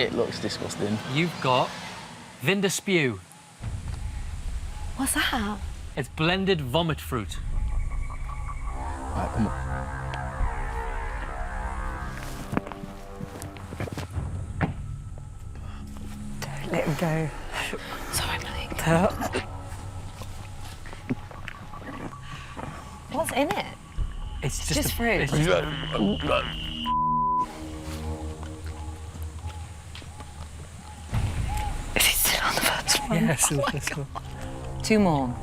It looks disgusting. You've got Vinder Spew. What's that? It's blended vomit fruit. Right, come on. Don't let him go. Sorry, Malique. What's in it? It's Just fruit. It's Is he still on the first one? yes. Two more.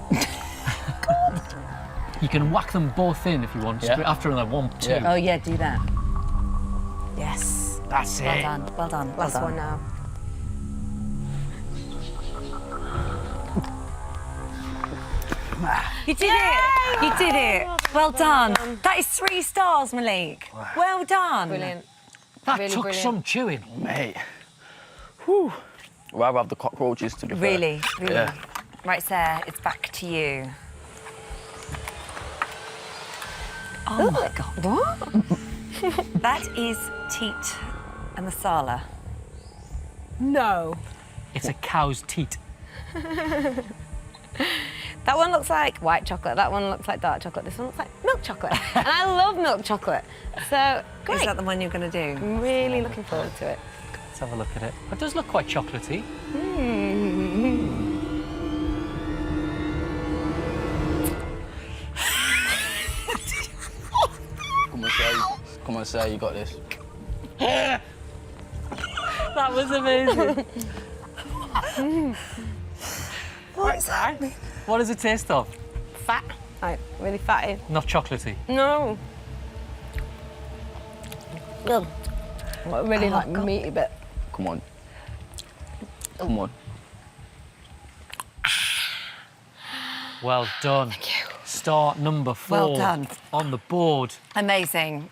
You can whack them both in if you want. Yeah. After another 1, 2. Yeah. Oh, yeah, do that. Yes. That's Well it. done, well done. Last well one done. now. You did it! You did it! Well done. That is 3 stars, Malique. Well done. Brilliant. That Really took brilliant. some chewing. Mate. Whew. Rather have the cockroaches, to be fair. Really, really. Yeah. Right, Sair, it's back to you. Oh, my God. What? That is teat and masala. No. It's a cow's teat. That one looks like white chocolate. That one looks like dark chocolate. This one looks like milk chocolate. And I love milk chocolate. So, great. Is that the one you're going to do? I'm really looking forward to it. Let's have a look at it. It does look quite chocolatey. Come on, Sair, you got this. That was amazing. What's that? What does it taste of? Fat. Like, really fatty. Not chocolatey. No. Ugh. What a really like God. meaty bit. Come on. Come on. Well done. Thank you. Star number 4 Well done. on the board. Amazing.